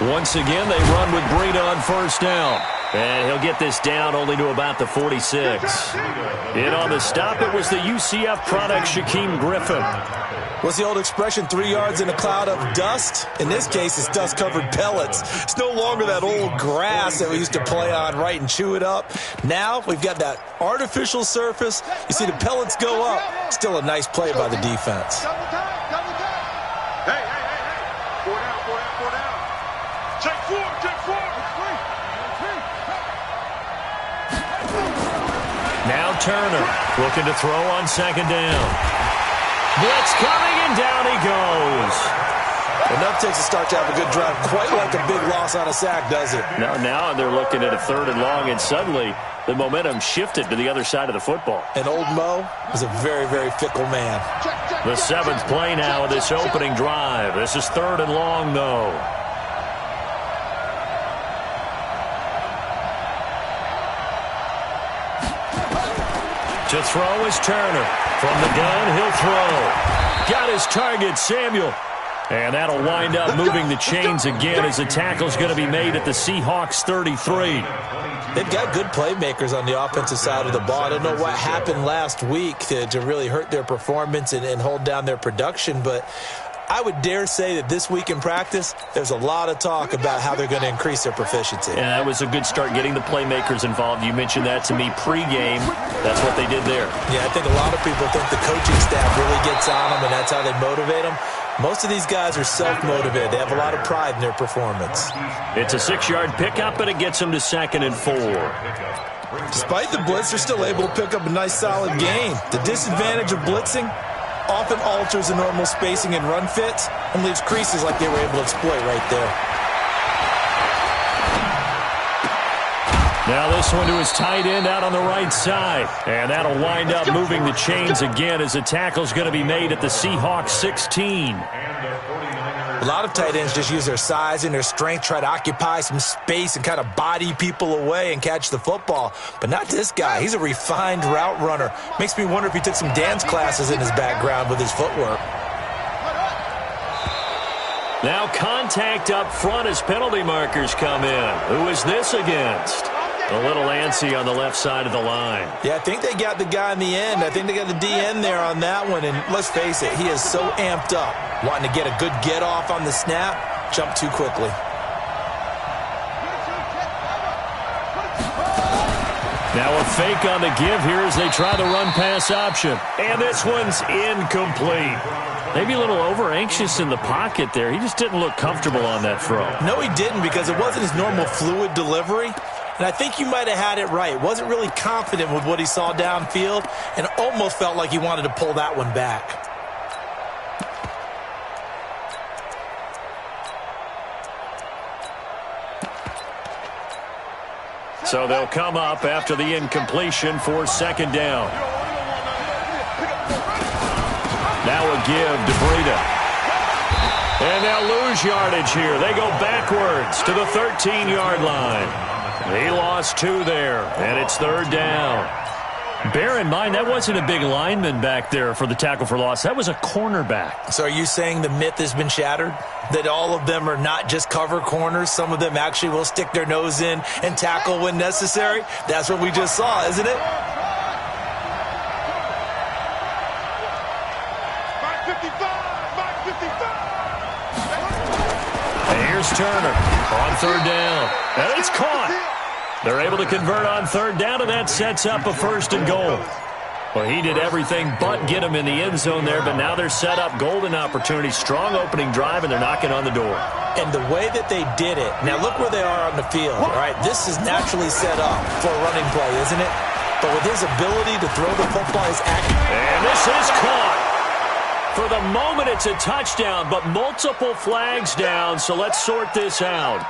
Once again, they run with Breida on first down. And he'll get this down only to about the 46. In on the stop, it was the UCF product, Shaquem Griffin. What's the old expression, 3 yards in a cloud of dust? In this case, it's dust-covered pellets. It's no longer that old grass that we used to play on, right, and chew it up. Now we've got that artificial surface. You see the pellets go up. Still a nice play by the defense. Hey. 4 down. Take four. Now Turner looking to throw on second down. Blitz coming, and down he goes. Enough takes a start to have a good drive. Quite like a big loss on a sack, does it? Now they're looking at a 3rd and long, and suddenly the momentum shifted to the other side of the football. And old Mo is a very, very fickle man. The 7th play now of this opening drive. This is 3rd and long, though. To throw is Turner. From the gun, he'll throw. Got his target, Samuel. And that'll wind up moving the chains again as the tackle's going to be made at the Seahawks 33. They've got good playmakers on the offensive side of the ball. I don't know what happened last week to really hurt their performance and hold down their production, but I would dare say that this week in practice, there's a lot of talk about how they're going to increase their proficiency. And that was a good start, getting the playmakers involved. You mentioned that to me pregame. That's what they did there. Yeah, I think a lot of people think the coaching staff really gets on them, and that's how they motivate them. Most of these guys are self-motivated. They have a lot of pride in their performance. It's a 6-yard pickup, and it gets them to 2nd and 4. Despite the blitz, they're still able to pick up a nice, solid gain. The disadvantage of blitzing often alters the normal spacing and run fits and leaves creases like they were able to exploit right there. Now this one to his tight end out on the right side. And that'll wind up moving the chains again as the tackle's going to be made at the Seahawks 16. A lot of tight ends just use their size and their strength, try to occupy some space and kind of body people away and catch the football. But not this guy. He's a refined route runner. Makes me wonder if he took some dance classes in his background with his footwork. Now contact up front as penalty markers come in. Who is this against? A little antsy on the left side of the line. Yeah, I think they got the guy in the end. I think they got the DN there on that one. And let's face it, he is so amped up, wanting to get a good get-off on the snap, jump too quickly. Now a fake on the give here as they try the run-pass option. And this one's incomplete. Maybe a little over-anxious in the pocket there. He just didn't look comfortable on that throw. No, he didn't, because it wasn't his normal fluid delivery. And I think you might have had it right. Wasn't really confident with what he saw downfield and almost felt like he wanted to pull that one back. So they'll come up after the incompletion for 2nd down. Now a give to Breida. And they'll lose yardage here. They go backwards to the 13-yard line. He lost 2 there, and it's 3rd down. Bear in mind, that wasn't a big lineman back there for the tackle for loss. That was a cornerback. So are you saying the myth has been shattered? That all of them are not just cover corners? Some of them actually will stick their nose in and tackle when necessary? That's what we just saw, isn't it? And here's Turner on 3rd down. And it's caught. They're able to convert on 3rd down, and that sets up a 1st and goal. Well, he did everything but get him in the end zone there, but now they're set up golden opportunity, strong opening drive, and they're knocking on the door. And the way that they did it, now look where they are on the field, all right? This is naturally set up for a running play, isn't it? But with his ability to throw the football, his accuracy. And this is caught. For the moment, it's a touchdown, but multiple flags down, so let's sort this out.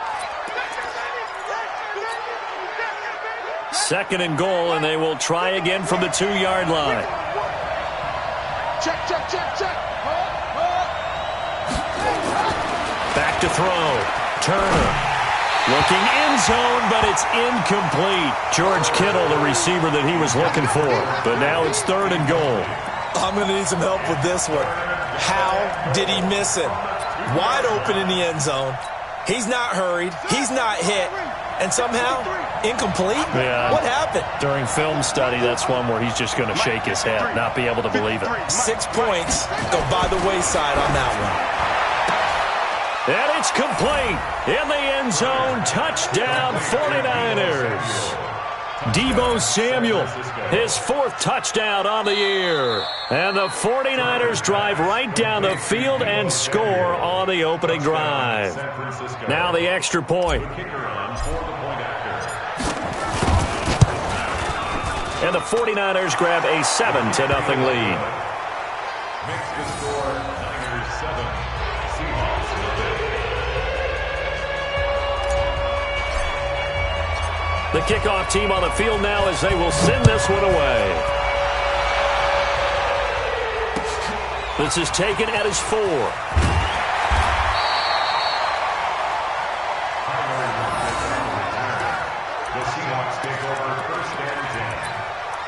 2nd and goal, and they will try again from the 2-yard line. Check. Back to throw. Turner. Looking end zone, but it's incomplete. George Kittle, the receiver that he was looking for. But now it's 3rd and goal. I'm going to need some help with this one. How did he miss it? Wide open in the end zone. He's not hurried. He's not hit. And somehow, incomplete? Yeah. What happened? During film study, that's one where he's just going to shake his head, not be able to believe it. 6 points go by the wayside on that one. And it's complete. In the end zone, touchdown 49ers. Deebo Samuel, his 4th touchdown on the year. And the 49ers drive right down the field and score on the opening drive. Now the extra point. And the 49ers grab a 7-0 lead. The kickoff team on the field now as they will send this one away. This is taken at his 4. The Seahawks take over 1st and 10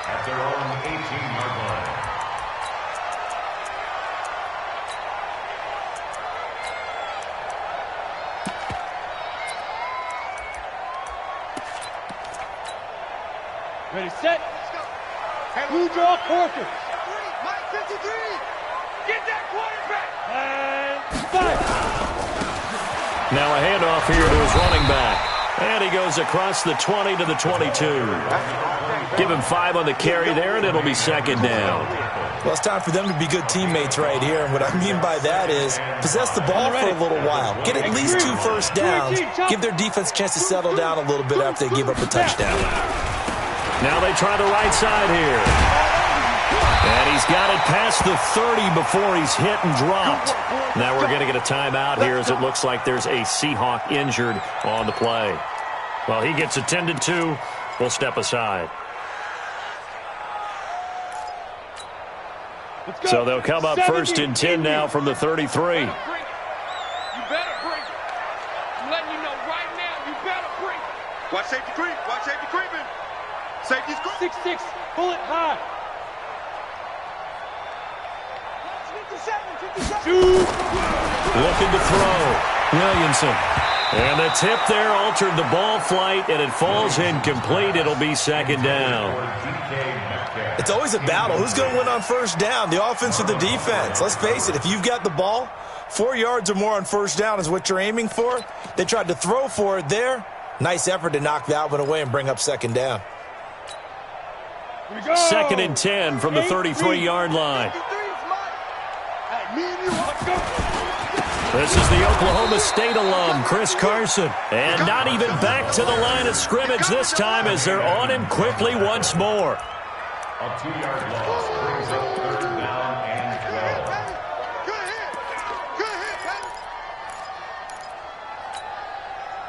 at their own 18-yard line. Ready, set. Blue draw quarters. Mike 53. Get that quarterback. And fire. Now a handoff here to his running back. And he goes across the 20 to the 22. Give him 5 on the carry there, and it'll be 2nd down. Well, it's time for them to be good teammates right here. And what I mean by that is possess the ball for a little while. Get at least 2 first downs. Give their defense a chance to settle down a little bit after they give up a touchdown. Now they try the right side here. And he's got it past the 30 before he's hit and dropped. Now we're going to get a timeout here as it looks like there's a Seahawk injured on the play. Well, he gets attended to. We'll step aside. So they'll come up 1st and 10 now from the 33. You better bring it. I'm letting you know right now, you better bring it. Watch safety creep. Watch safety creeping. Safety's creep. 6-6. Pull it high. 57. Looking to throw. Williamson. And the tip there altered the ball flight, and it falls incomplete. It'll be 2nd down. It's always a battle. Who's going to win on 1st down, the offense or the defense? Let's face it, if you've got the ball, 4 yards or more on 1st down is what you're aiming for. They tried to throw for it there. Nice effort to knock that one away and bring up 2nd down. 2nd and 10 from the 33-yard line. This is the Oklahoma State alum, Chris Carson. And not even back to the line of scrimmage this time as they're on him quickly once more. A 2-yard loss brings up 3rd down and 12. Good hit. Good hit,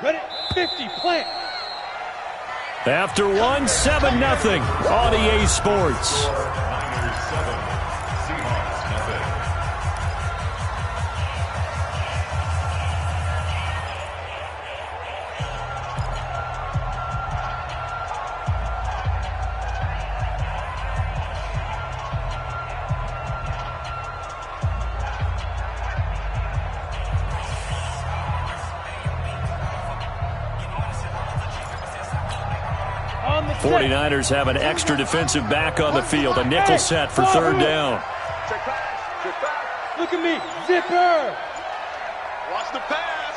Ready, 50, plant. After one, 7-0 on EA Sports. Niners 7, Seahawks nothing. On the 49ers have an extra defensive back on the field. A nickel set for 3rd down. Check pass. Check pass. Look at me, zipper. Watch the pass.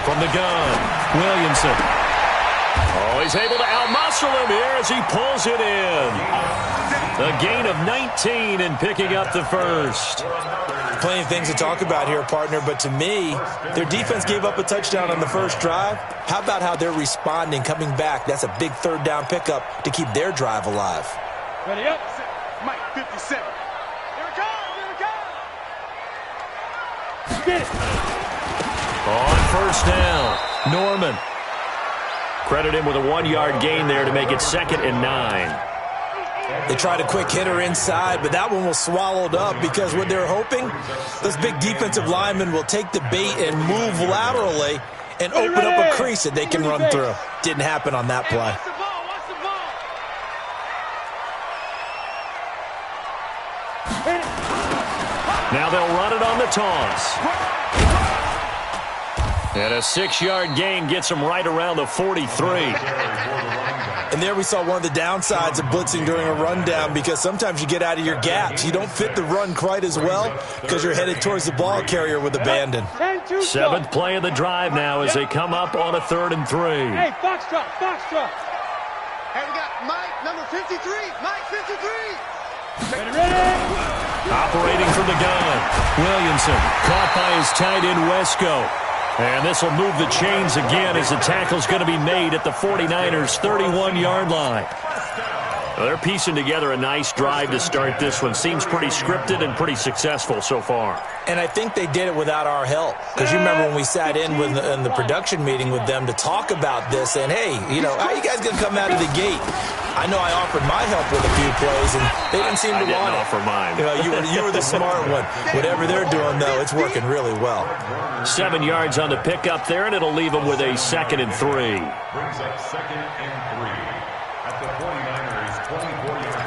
From the gun, Williamson. Oh, he's able to outmuscle him here as he pulls it in. A gain of 19 and picking up the 1st. Plenty of things to talk about here, partner, but to me, their defense gave up a touchdown on the 1st drive. How about how they're responding, coming back? That's a big 3rd down pickup to keep their drive alive. Ready up. Mike 57. Here it comes. Here it comes. Get it. On 1st down, Norman. Credit him with a 1-yard gain there to make it 2nd and 9. They tried a quick hitter inside, but that one was swallowed up because what they're hoping, those big defensive linemen will take the bait and move laterally and open up a crease that they can run through. Didn't happen on that play. Watch the ball. Watch the ball. Now they'll run it on the toss. And a 6-yard gain gets them right around the 43. And there we saw one of the downsides of blitzing during a rundown, because sometimes you get out of your gaps. You don't fit the run quite as well because you're headed towards the ball carrier with abandon. 7th play of the drive now as they come up on a 3rd and 3. Hey, foxtrot, foxtrot. Hey, we got Mike, number 53. Mike, 53. Ready. Operating from the gun, Williamson caught by his tight end Wesco. And this will move the chains again as the tackle's going to be made at the 49ers' 31-yard line. Well, they're piecing together a nice drive to start this one. Seems pretty scripted and pretty successful so far. And I think they did it without our help. Because you remember when we sat in the production meeting with them to talk about this, and hey, how are you guys going to come out of the gate? I know I offered my help with a few plays, and they didn't seem to want it. I didn't offer mine. You were the smart one. Whatever they're doing, though, it's working really well. 7 yards on the pickup there, and it'll leave them with a 2nd and 3. Brings up 2nd and 3 at the 49ers' 24-yard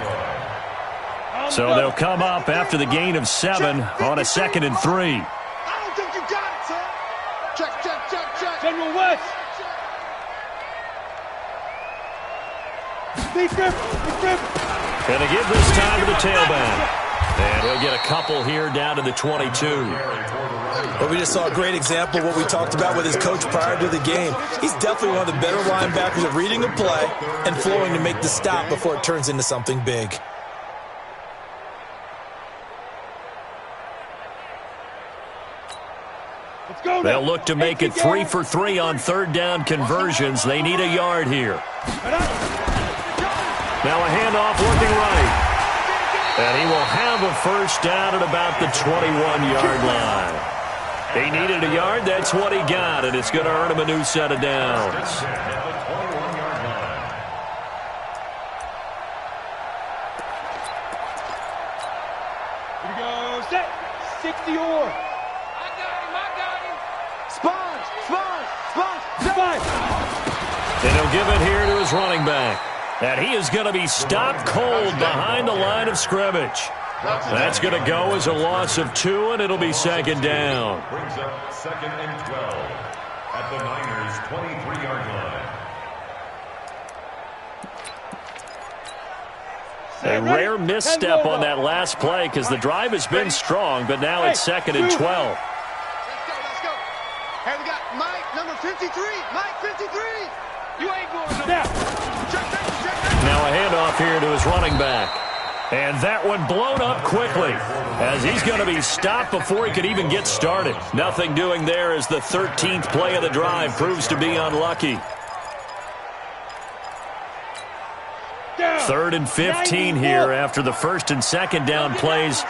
line. So they'll come up after the gain of 7 on a 2nd and 3. I don't think you got it, sir. Check. General West. Gonna give this time to the tailback. And he'll get a couple here down to the 22. But we just saw a great example of what we talked about with his coach prior to the game. He's definitely one of the better linebackers at reading a play and flowing to make the stop before it turns into something big. They'll look to make it 3 for 3 on 3rd down conversions. They need a yard here. Now a handoff working right. And he will have a 1st down at about the 21-yard line. He needed a yard. That's what he got, and it's going to earn him a new set of downs. Here we go. Set. 60 or. I got him. Sponge. And he'll give it here to his running back. And he is going to be stopped cold behind the line of scrimmage. That's going to go as a loss of 2, and it'll be 2nd down. Brings up 2nd and 12 at the Niners' 23-yard line. A rare misstep on that last play because the drive has been strong, but now it's 2nd and 12. Let's go. Hey, we got Mike, number 53. Mike, 53. You ain't going no. Check that. Now a handoff here to his running back. And that one blown up quickly as he's going to be stopped before he could even get started. Nothing doing there as the 13th play of the drive proves to be unlucky. 3rd and 15 here after the 1st and 2nd down plays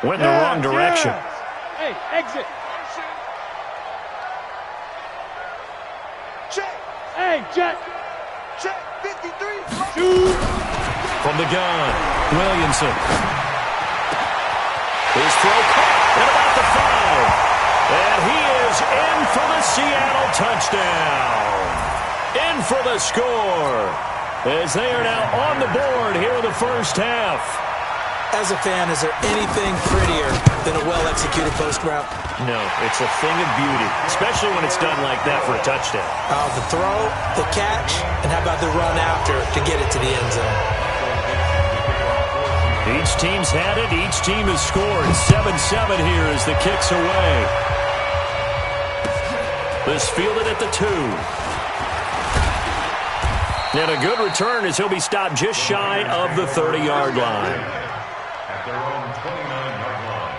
went in the wrong direction. Hey, exit. Check. Hey, jet. Check. 53. Shoot. From the gun, Williamson. His throw caught at about the 5. And he is in for the Seattle touchdown. In for the score. As they are now on the board here in the 1st half. As a fan, is there anything prettier than a well-executed post route? No, it's a thing of beauty, especially when it's done like that for a touchdown. The throw, the catch, and how about the run after to get it to the end zone? Each team's had it. Each team has scored. 7-7 here as the kick's away. This fielded at the 2. And a good return as he'll be stopped just shy of the 30-yard line. At their own 29-yard line.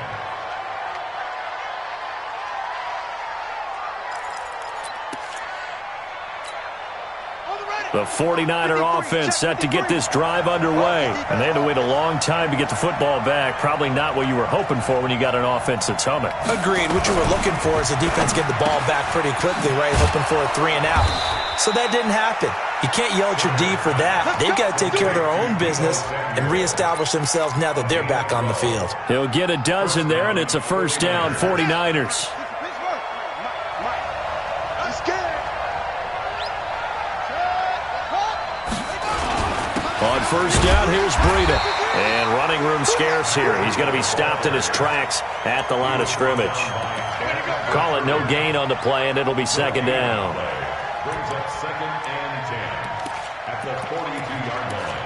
The 49er offense set to get this drive underway. And they had to wait a long time to get the football back. Probably not what you were hoping for when you got an offense that's humming. Agreed. What you were looking for is the defense getting the ball back pretty quickly, right? Hoping for a 3 and out. So that didn't happen. You can't yell at your D for that. They've got to take care of their own business and reestablish themselves now that they're back on the field. He'll get a dozen there, and it's a 1st down, 49ers. On 1st down, here's Breida. And running room scarce here. He's going to be stopped in his tracks at the line of scrimmage. Call it no gain on the play, and it'll be second down. Brings up second and 10 at the 42-yard line.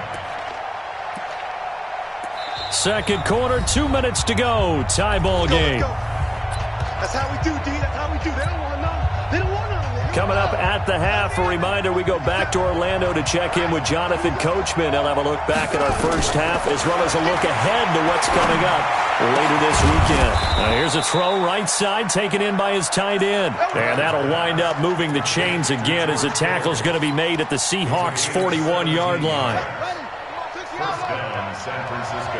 Second quarter, 2 minutes to go. Tie ball game. That's how we do, D. That's how we do. They don't want none. They don't want none. Coming up at the half, a reminder, we go back to Orlando to check in with Jonathan Coachman. He'll have a look back at our first half as well as a look ahead to what's coming up later this weekend. Now here's a throw right side taken in by his tight end. And that'll wind up moving the chains again as a tackle's going to be made at the Seahawks' 41-yard line. First down, San Francisco.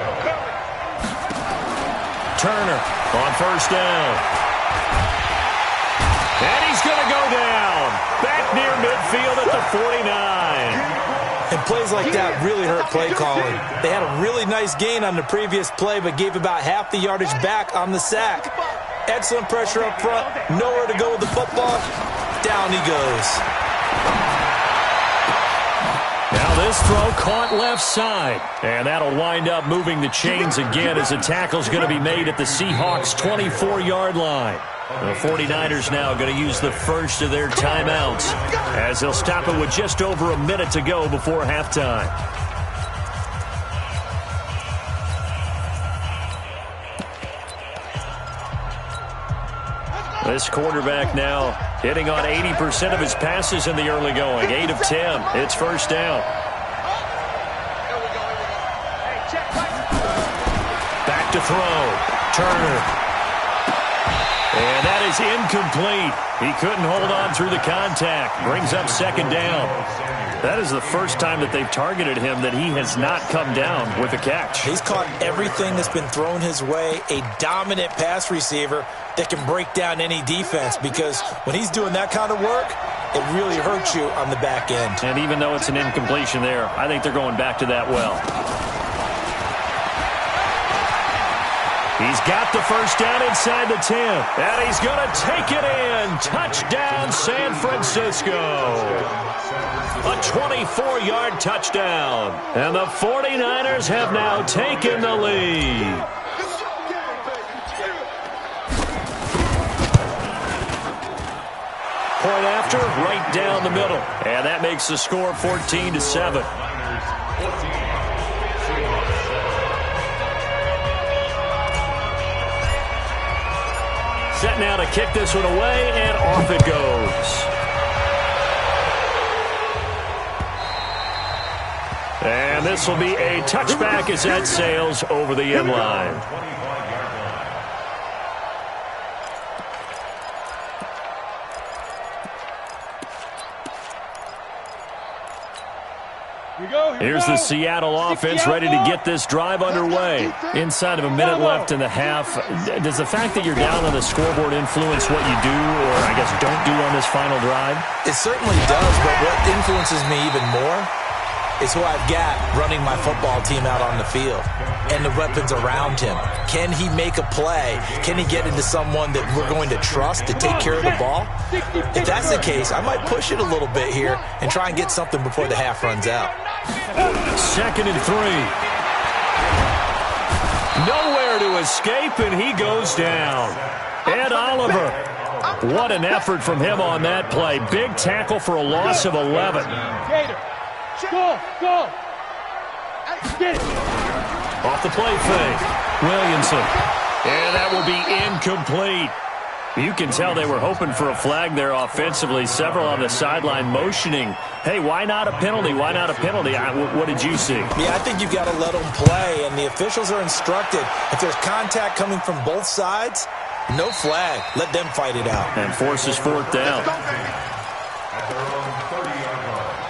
Turner on first down. And he's going to go down. Back near midfield at the 49. And plays like that really hurt play calling. They had a really nice gain on the previous play, but gave about half the yardage back on the sack. Excellent pressure up front. Nowhere to go with the football. Down he goes. Now this throw caught left side. And that'll wind up moving the chains again as a tackle's going to be made at the Seahawks' 24-yard line. The 49ers now going to use the first of their timeouts as they'll stop it with just over a minute to go before halftime. This quarterback now hitting on 80% of his passes in the early going. 8 of 10. It's first down. Back to throw. Turner. And that is incomplete. He couldn't hold on through the contact. Brings up second down. That is the first time that they've targeted him that he has not come down with a catch. He's caught everything that's been thrown his way. A dominant pass receiver that can break down any defense, because when he's doing that kind of work, it really hurts you on the back end. And even though it's an incompletion there, I think they're going back to that well. He's got the first down inside the 10. And he's going to take it in. Touchdown, San Francisco. A 24-yard touchdown. And the 49ers have now taken the lead. Point after, right down the middle. And that makes the score 14-7. Set now to kick this one away, and off it goes. And this will be a touchback as that sails over the end line. Here's the Seattle offense ready to get this drive underway. Inside of a minute left in the half. Does the fact that you're down on the scoreboard influence what you do, or I guess don't do on this final drive? It certainly does, but what influences me even more is who I've got running my football team out on the field and the weapons around him. Can he make a play? Can he get into someone that we're going to trust to take care of the ball? If that's the case, I might push it a little bit here and try and get something before the half runs out. 2nd and 3. Nowhere to escape, and he goes down. Ed Oliver. What an effort from him on that play. Big tackle for a loss of 11. Go! Get it! Off the play fake. Williamson. And that will be incomplete. You can tell they were hoping for a flag there offensively. Several on the sideline motioning. Hey, why not a penalty? Why not a penalty? What did you see? Yeah, I think you've got to let them play, and the officials are instructed. If there's contact coming from both sides, no flag. Let them fight it out. And forces fourth down. At their own 30-yard line.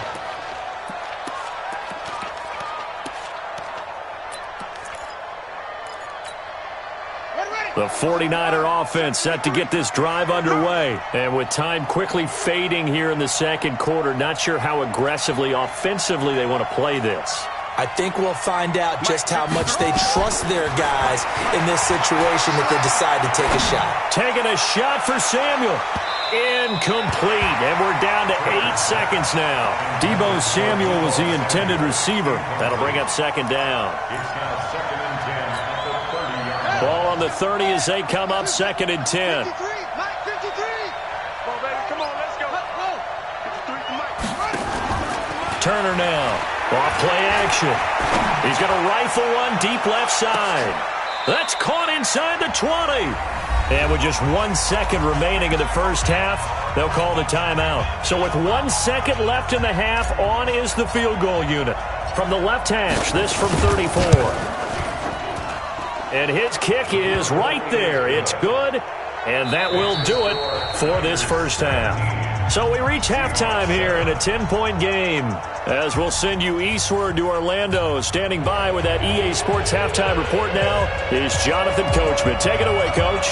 The 49er offense set to get this drive underway. And with time quickly fading here in the second quarter, not sure how aggressively, offensively they want to play this. I think we'll find out just how much they trust their guys in this situation that they decide to take a shot. Taking a shot for Samuel. Incomplete, and we're down to 8 seconds now. Deebo Samuel was the intended receiver. That'll bring up second down. It's now second and 10 at the 30-yard line. Ball on the 30 as they come up second and 10. 53, Mike, 53. Come on, baby, come on, let's go. 53 Mike. Turner now. Off play action. He's going to rifle one deep left side. That's caught inside the 20. And with just 1 second remaining in the first half, they'll call the timeout. So with 1 second left in the half, on is the field goal unit. From the left hash, this from 34. And his kick is right there. It's good, and that will do it for this first half. So we reach halftime here in a 10-point game. As we'll send you eastward to Orlando. Standing by with that EA Sports halftime report now is Jonathan Coachman. Take it away, Coach.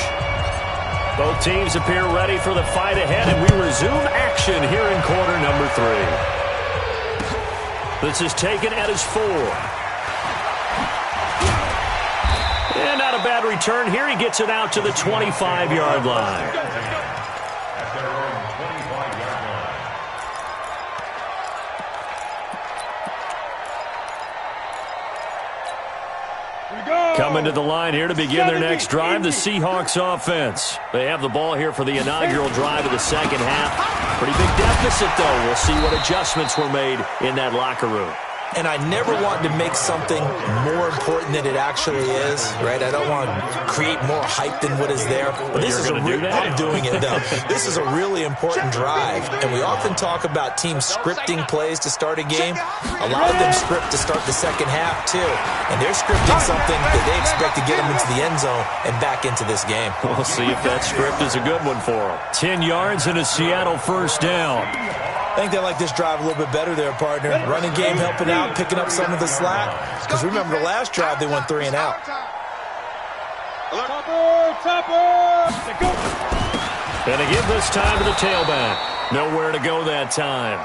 Both teams appear ready for the fight ahead, and we resume action here in quarter number 3. This is taken at his 4. And not a bad return here. He gets it out to the 25-yard line. At their own 25-yard line. Coming to the line here to begin their next drive, the Seahawks offense. They have the ball here for the inaugural drive of the second half. Pretty big deficit, though. We'll see what adjustments were made in that locker room. And I never want to make something more important than it actually is, right? I don't want to create more hype than what is there. But this is I'm doing it, though. This is a really important drive. And we often talk about teams scripting plays to start a game. A lot of them script to start the second half, too. And they're scripting something that they expect to get them into the end zone and back into this game. We'll see if that script is a good one for them. 10 yards and a Seattle first down. I think they like this drive a little bit better there, partner. Running game helping out, picking up some of the slack. Because remember, the last drive, they went 3 and out. And they give this time to the tailback. Nowhere to go that time.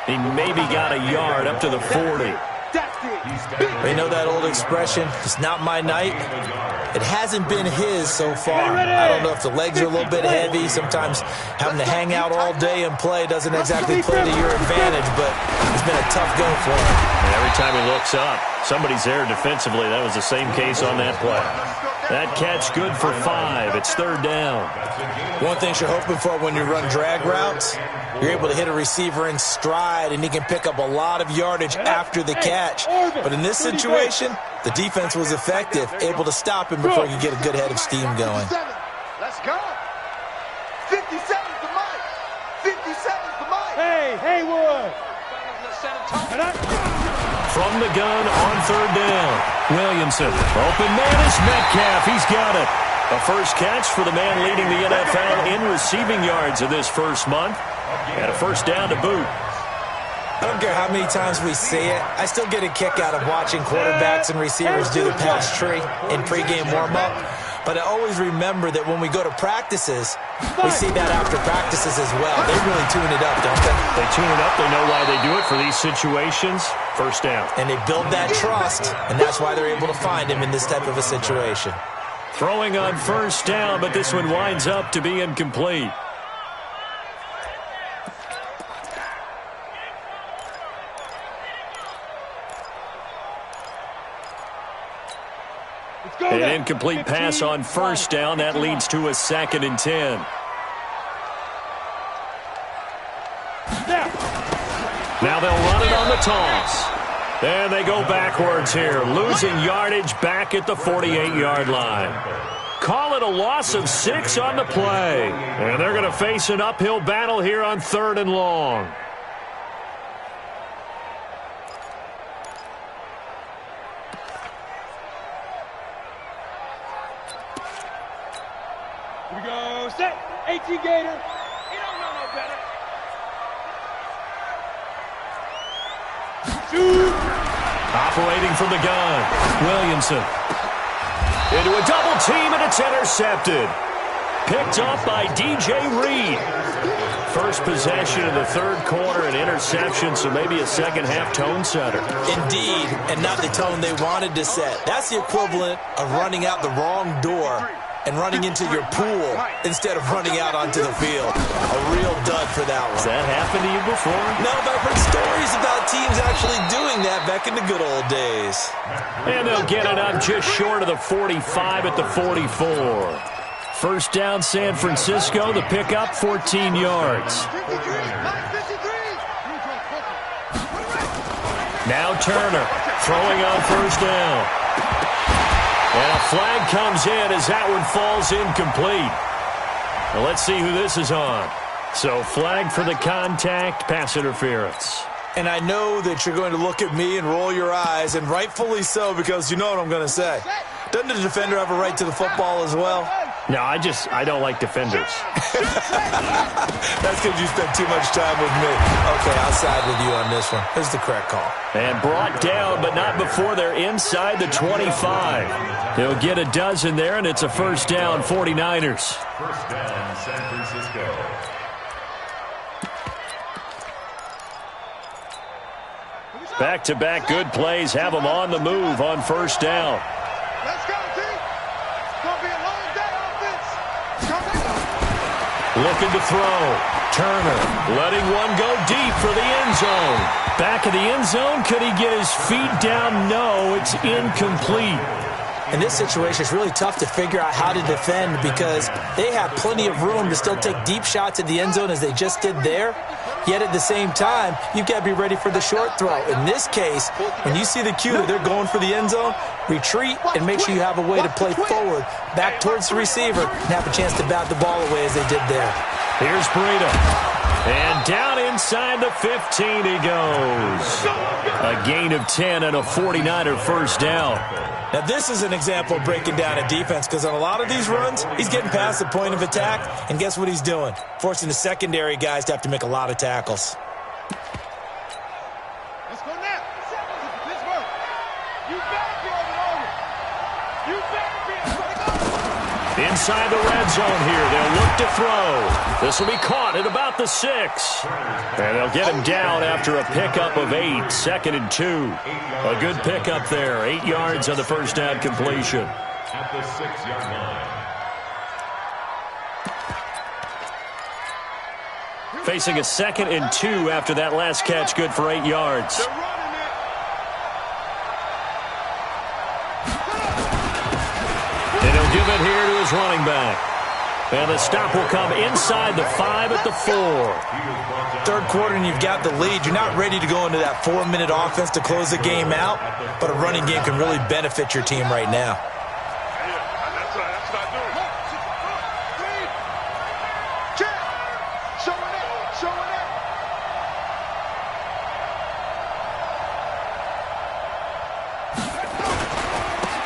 He maybe got a yard up to the 40. They know that old expression, it's not my night. It hasn't been his so far. I don't know if the legs are a little bit heavy. Sometimes having to hang out all day and play doesn't exactly play to your advantage, but it's been a tough go for him. And every time he looks up, somebody's there defensively. That was the same case on that play. That catch good for 5. It's third down. One thing you're hoping for when you run drag routes, you're able to hit a receiver in stride, and he can pick up a lot of yardage after the catch. But in this situation, the defense was effective, able to stop him before he could get a good head of steam going. Let's go. 57's the mic. 57's the mic. Hey, Haywood. From the gun on third down. Williamson. Open man is Metcalf. He's got it. A first catch for the man leading the NFL in receiving yards in this first month. And a first down to boot. I don't care how many times we see it. I still get a kick out of watching quarterbacks and receivers do the pass tree in pregame warm-up. But I always remember that when we go to practices, we see that after practices as well. They really tune it up, don't they? They tune it up. They know why they do it for these situations. First down. And they build that trust, and that's why they're able to find him in this type of a situation. Throwing on first down, but this one winds up to be incomplete. An incomplete pass on first down. That leads to a 2nd and 10. Now they'll run it on the toss. And they go backwards here, losing yardage back at the 48-yard line. Call it a loss of 6 on the play. And they're going to face an uphill battle here on 3rd and long. Here we go. Set. 18 Gator. You don't know no better. Shoot. Operating from the gun, Williamson. Into a double team, and it's intercepted. picked off by DJ Reed. First possession of the third quarter, an interception, so maybe a second-half tone setter. Indeed, and not the tone they wanted to set. That's the equivalent of running out the wrong door and running into your pool instead of running out onto the field. A real dud for that one. Has that happened to you before? No, but I've heard stories about teams actually doing that back in the good old days. And they'll get it up just short of the 45 at the 44. First down, San Francisco. The pickup, 14 yards. Now Turner throwing on first down. And a flag comes in as that one falls incomplete. Well, let's see who this is on. So flag for the contact, pass interference. And I know that you're going to look at me and roll your eyes, and rightfully so, because you know what I'm going to say. Doesn't the defender have a right to the football as well? No, I don't like defenders. That's because you spent too much time with me. Okay, I'll side with you on this one. Here's the correct call. And brought down, but not before they're inside the 25. He'll get a dozen there, and it's a first down, 49ers. First down, San Francisco. Back-to-back good plays have them on the move on first down. Let's go, team. It's going to be a long day on this. Looking to throw. Turner letting one go deep for the end zone. Back of the end zone. Could he get his feet down? No, it's incomplete. In this situation, it's really tough to figure out how to defend because they have plenty of room to still take deep shots at the end zone as they just did there. Yet at the same time, you've got to be ready for the short throw. In this case, when you see the cue that they're going for the end zone, retreat and make sure you have a way to play forward, back towards the receiver, and have a chance to bat the ball away as they did there. Here's Breida. And down inside the 15 he goes. A gain of 10 and a 49er first down. Now, this is an example of breaking down a defense because on a lot of these runs, he's getting past the point of attack, and guess what he's doing? Forcing the secondary guys to have to make a lot of tackles. Let's go now. Pittsburgh. You better be over. You better be over. Inside the red zone here. They'll look to throw. This will be caught at about the 6. And they'll get him down after a pickup of 8. 2nd and 2. A good pickup there. 8 yards on the first down completion. At the 6-yard line. Facing a 2nd and 2 after that last catch. Good for 8 yards. And he'll give it here to his running back. And the stop will come inside the 5 at the 4. Third quarter and you've got the lead. You're not ready to go into that 4-minute offense to close the game out, but a running game can really benefit your team right now.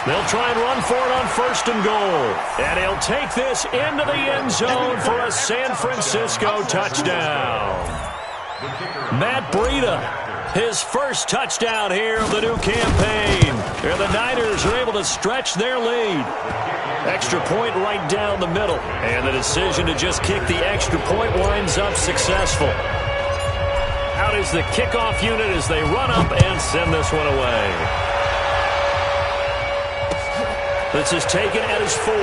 They'll try and run for it on 1st and goal. And he'll take this into the end zone for a San Francisco touchdown. Matt Breida, his first touchdown here of the new campaign. Here the Niners are able to stretch their lead. Extra point right down the middle. And the decision to just kick the extra point winds up successful. Out is the kickoff unit as they run up and send this one away. This is taken at his 4.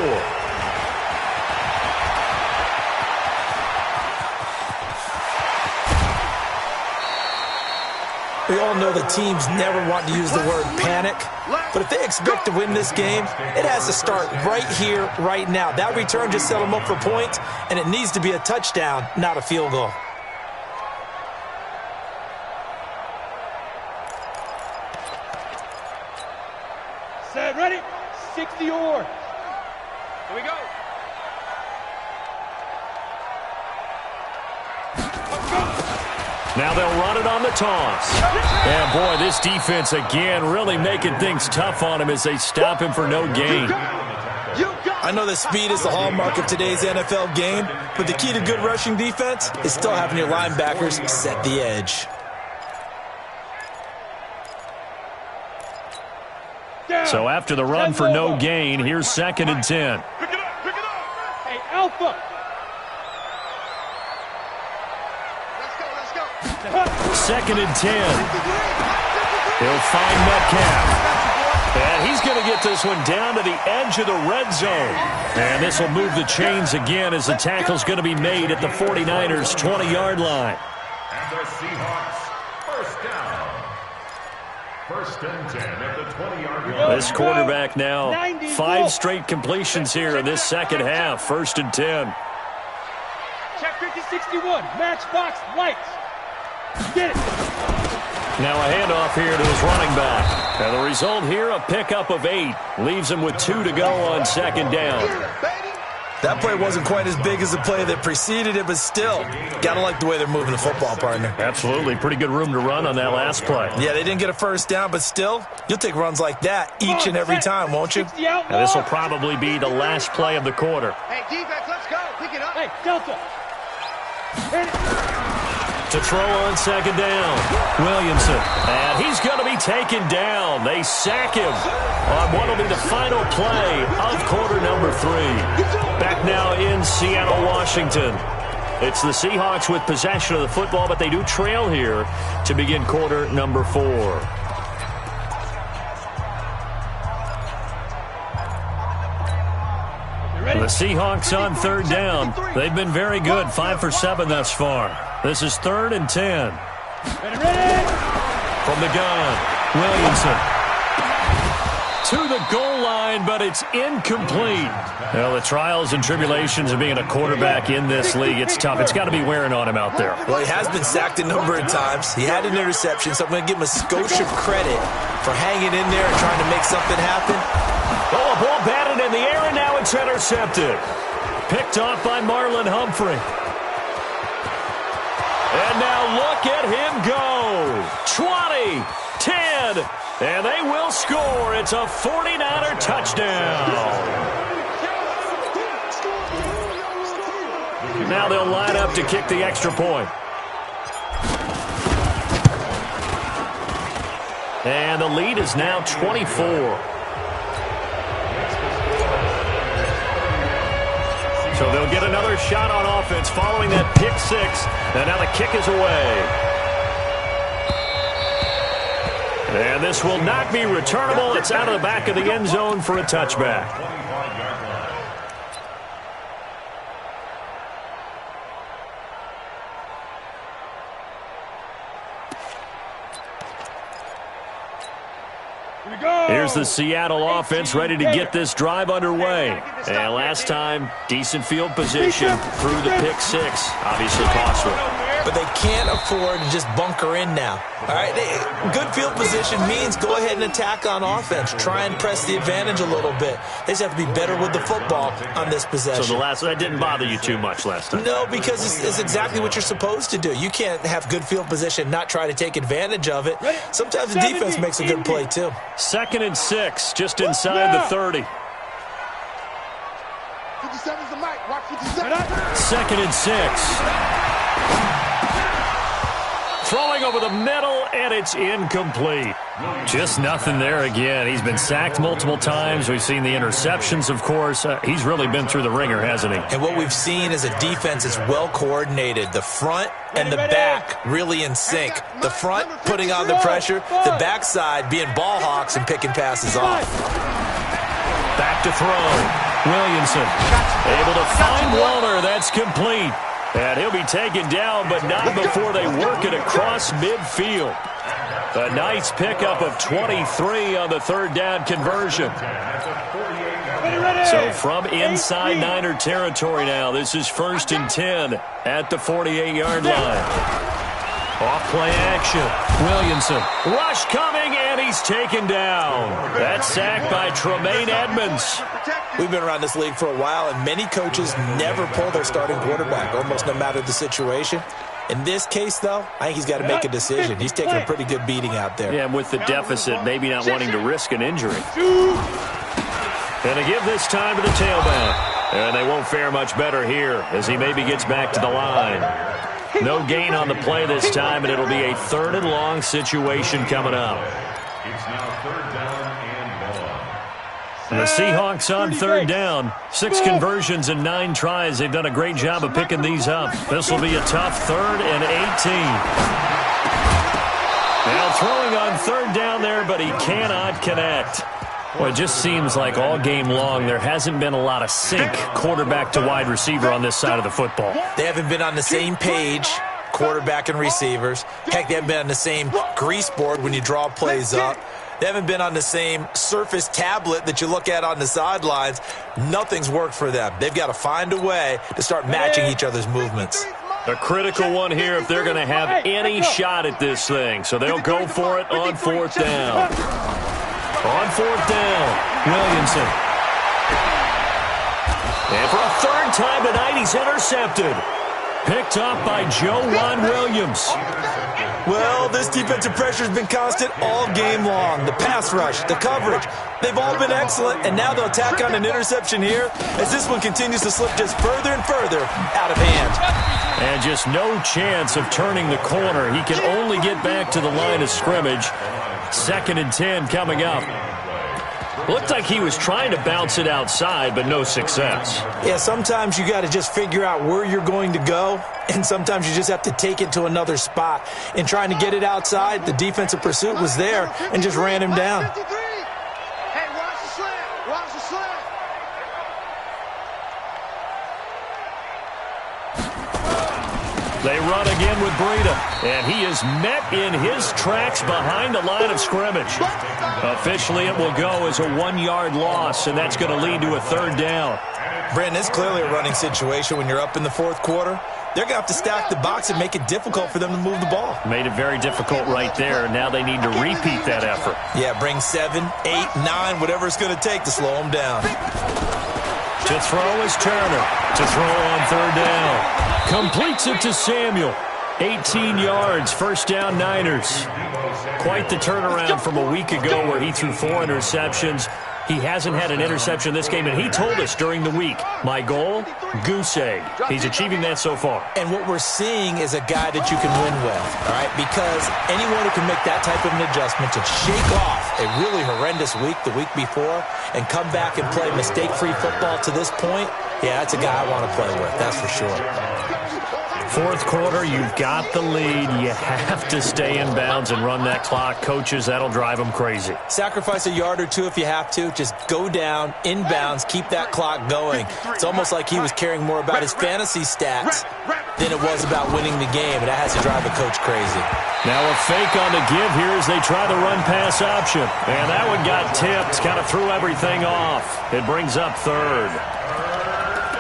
We all know the teams never want to use the word panic, but if they expect to win this game, it has to start right here, right now. That return just set them up for points, and it needs to be a touchdown, not a field goal. Set, ready? 60 yards. Here we go. Now they'll run it on the toss. And boy, this defense again really making things tough on him as they stop him for no gain. I know that speed is the hallmark of today's NFL game, but the key to good rushing defense is still having your linebackers set the edge. So after the run for no gain, here's 2nd and 10. Pick it up, pick it up. Hey, Alpha. Second and 10. He'll find Metcalf. And he's going to get this one down to the edge of the red zone. And this will move the chains again as the tackle's going to be made at the 49ers' 20-yard line. And the Seahawks, first down. First and 10 at the 20-yard line. This quarterback now 5 straight completions here in this second half. First and 10. Check 5061. Matchbox lights. Get it. Now a handoff here to his running back. And the result here, a pickup of 8. Leaves him with 2 to go on second down. That play wasn't quite as big as the play that preceded it, but still, gotta like the way they're moving the football, partner. Absolutely. Pretty good room to run on that last play. Yeah, they didn't get a first down, but still, you'll take runs like that each and every time, won't you? Now this will probably be the last play of the quarter. Hey, defense, let's go. Pick it up. Hey, Delta. Hit it. To throw on second down, Williamson. And he's going to be taken down. They sack him on what will be the final play of quarter number 3. Back now in Seattle, Washington. It's the Seahawks with possession of the football, but they do trail here to begin quarter number 4. The Seahawks on third down. They've been very good, 5 for 7 thus far. This is 3rd and 10. From the gun, Williamson. To the goal line, but it's incomplete. Well, the trials and tribulations of being a quarterback in this league, it's tough. It's got to be wearing on him out there. Well, he has been sacked a number of times. He had an interception, so I'm going to give him a skosh of credit for hanging in there and trying to make something happen. Oh, a ball batted in the air, and now it's intercepted. Picked off by Marlon Humphrey. And now look at him go. 20, 10, and they will score. It's a 49er touchdown. Now they'll line up to kick the extra point. And the lead is now 24. So they'll get another shot on offense following that pick 6. And now the kick is away. And this will not be returnable. It's out of the back of the end zone for a touchback. Here's the Seattle offense ready to get this drive underway. And last time, decent field position through the pick 6. Obviously costly. But they can't afford to just bunker in now. All right, good field position means go ahead and attack on offense. Try and press the advantage a little bit. They just have to be better with the football on this possession. So that didn't bother you too much last time? No, because it's exactly what you're supposed to do. You can't have good field position and not try to take advantage of it. Sometimes the defense makes a good play, too. 2nd and 6, just inside the 30. 57's the mic. Watch 57. 2nd and 6. Throwing over the middle, and it's incomplete. Just nothing there again. He's been sacked multiple times. We've seen the interceptions, of course. He's really been through the ringer, hasn't he? And what we've seen is a defense that's well coordinated. The front and the back really in sync. The front putting on the pressure, the backside being ball hawks and picking passes off. Back to throw. Williamson able to find Walter. That's complete. And he'll be taken down, but not before they work it across midfield. A nice pickup of 23 on the 3rd down conversion. So from inside Niner territory now, this is 1st and 10 at the 48-yard line. Off play action. Williamson. Rush coming, and he's taken down. That's sacked by Tremaine Edmonds. We've been around this league for a while, and many coaches never pull their starting quarterback, almost no matter the situation. In this case, though, I think he's got to make a decision. He's taking a pretty good beating out there. Yeah, and with the deficit, maybe not wanting to risk an injury. And to give this time to the tailback. And they won't fare much better here as he maybe gets back to the line. No gain on the play this time, and it'll be a 3rd and long situation coming up. It's now 3rd down and 1. The Seahawks on third down. 6 conversions and 9 tries. They've done a great job of picking these up. This will be a tough 3rd and 18. Now throwing on third down there, but he cannot connect. Well, it just seems like all game long there hasn't been a lot of sync quarterback to wide receiver on this side of the football. They haven't been on the same page, quarterback and receivers. Heck, they haven't been on the same grease board when you draw plays up. They haven't been on the same Surface tablet that you look at on the sidelines. Nothing's worked for them. They've got to find a way to start matching each other's movements. A critical one here if they're going to have any shot at this thing. So they'll go for it on 4th down. On 4th down, Williamson. And for a 3rd time tonight, he's intercepted. Picked up by Joe Williams. Well, this defensive pressure has been constant all game long. The pass rush, the coverage, they've all been excellent, and now they'll tack on an interception here as this one continues to slip just further and further out of hand. And just no chance of turning the corner. He can only get back to the line of scrimmage. 2nd and 10 coming up. Looked like he was trying to bounce it outside, but no success. Yeah, sometimes you got to just figure out where you're going to go, and sometimes you just have to take it to another spot. In trying to get it outside, the defensive pursuit was there and just ran him down. Hey, watch the slant. Watch the slant. They run again with Breida, and he is met in his tracks behind the line of scrimmage. Officially, it will go as a 1-yard loss, and that's going to lead to a 3rd down. Brandon, it's clearly a running situation when you're up in the 4th quarter. They're going to have to stack the box and make it difficult for them to move the ball. Made it very difficult right there. Now they need to repeat that effort. Yeah, bring 7, 8, 9, whatever it's going to take to slow them down. To throw is Turner. To throw on 3rd down. Completes it to Samuel. 18 yards, 1st down Niners. Quite the turnaround from a week ago where he threw 4 interceptions. He hasn't had an interception this game, and he told us during the week, my goal, goose egg. He's achieving that so far. And what we're seeing is a guy that you can win with, all right? Because anyone who can make that type of an adjustment to shake off a really horrendous week the week before and come back and play mistake-free football to this point, yeah, that's a guy I want to play with, that's for sure. 4th quarter, you've got the lead. You have to stay in bounds and run that clock. Coaches, that'll drive them crazy. Sacrifice a yard or two if you have to. Just go down, in bounds, keep that clock going. It's almost like he was caring more about his fantasy stats than it was about winning the game, and that has to drive a coach crazy. Now a fake on the give here as they try the run-pass option. And that one got tipped, kind of threw everything off. It brings up 3rd.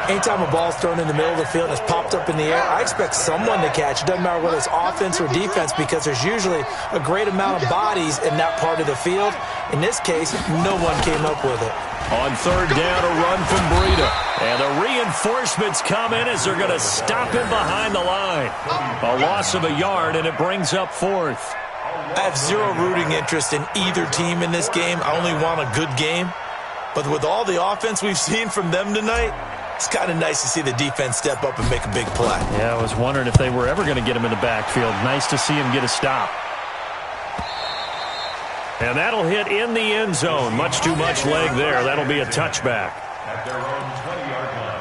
Anytime a ball's thrown in the middle of the field and it's popped up in the air, I expect someone to catch. It doesn't matter whether it's offense or defense because there's usually a great amount of bodies in that part of the field. In this case, no one came up with it. On 3rd down, a run from Breida. And the reinforcements come in as they're going to stop him behind the line. A loss of a yard, and it brings up 4th. I have zero rooting interest in either team in this game. I only want a good game. But with all the offense we've seen from them tonight, it's kind of nice to see the defense step up and make a big play. Yeah, I was wondering if they were ever going to get him in the backfield. Nice to see him get a stop. And that'll hit in the end zone. Much too much leg there. That'll be a touchback. At their own 20-yard line.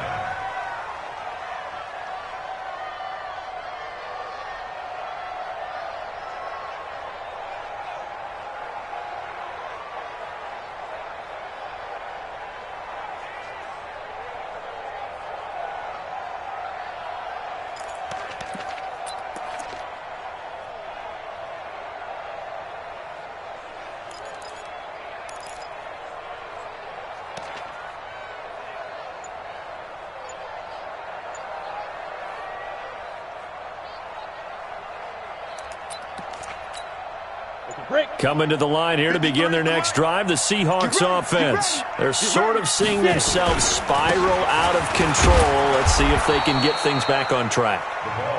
Coming to the line here to begin their next drive, the Seahawks offense. They're sort of seeing themselves spiral out of control. Let's see if they can get things back on track.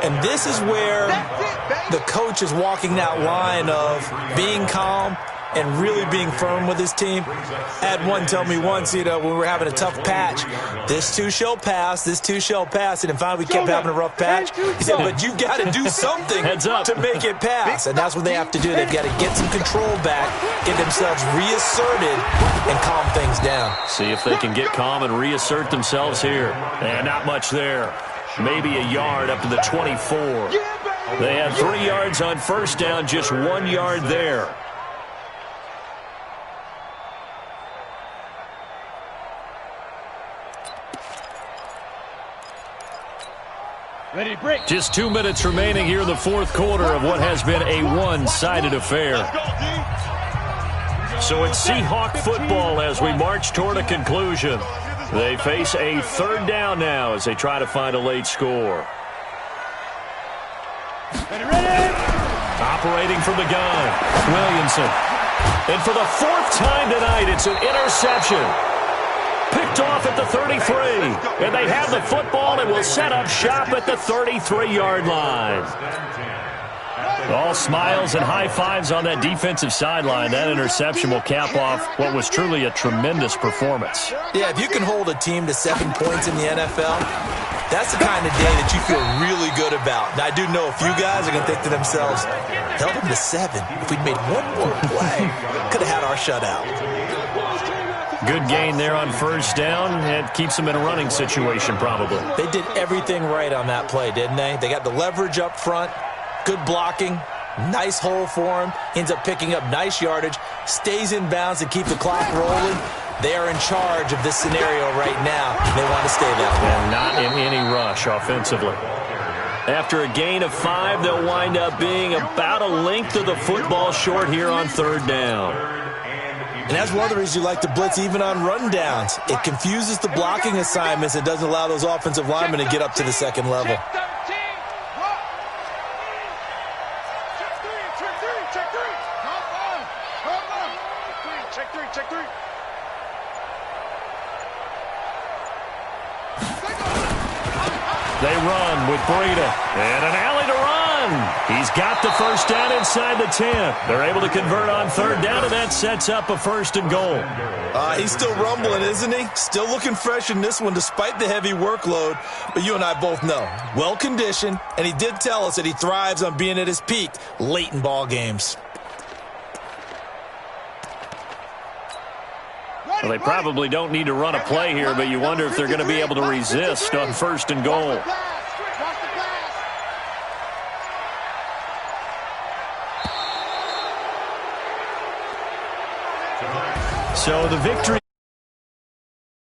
And this is where the coach is walking that line of being calm and really being firm with his team. I had one tell me once, when we were having a tough patch, this too shall pass, this too shall pass, and finally we kept having a rough patch. He said, but you got to do something to make it pass, and that's what they have to do. They've got to get some control back, get themselves reasserted, and calm things down. See if they can get calm and reassert themselves here. And not much there. Maybe a yard up to the 24. They had 3 yards on first down, just 1 yard there. Just 2 minutes remaining here in the fourth quarter of what has been a one-sided affair. So it's Seahawk football as we march toward a conclusion. They face a third down now as they try to find a late score. Operating from the gun, Williamson. And for the 4th time tonight, it's an interception. Picked off at the 33. And they have the football and will set up shop at the 33-yard line. All smiles and high fives on that defensive sideline. That interception will cap off what was truly a tremendous performance. Yeah, if you can hold a team to 7 points in the NFL, that's the kind of day that you feel really good about. Now, I do know a few guys are going to think to themselves, held them to 7. If we'd made one more play, could have had our shutout. Good gain there on first down. It keeps them in a running situation, probably. They did everything right on that play, didn't they? They got the leverage up front, good blocking, nice hole for him, ends up picking up nice yardage, stays in bounds and keep the clock rolling. They are in charge of this scenario right now. They want to stay that way. And not in any rush offensively. After a gain of 5, they'll wind up being about a length of the football short here on third down. And that's one of the reasons you like to blitz even on rundowns. It confuses the blocking assignments and doesn't allow those offensive linemen to get up to the second level. They run with Breida, and an alley to run. He's got the first down inside the 10. They're able to convert on third down, and that sets up a 1st and goal. He's still rumbling, isn't he? Still looking fresh in this one despite the heavy workload. But you and I both know, well-conditioned, and he did tell us that he thrives on being at his peak late in ball games. Well, they probably don't need to run a play here, but you wonder if they're going to be able to resist on 1st and goal. So the victory.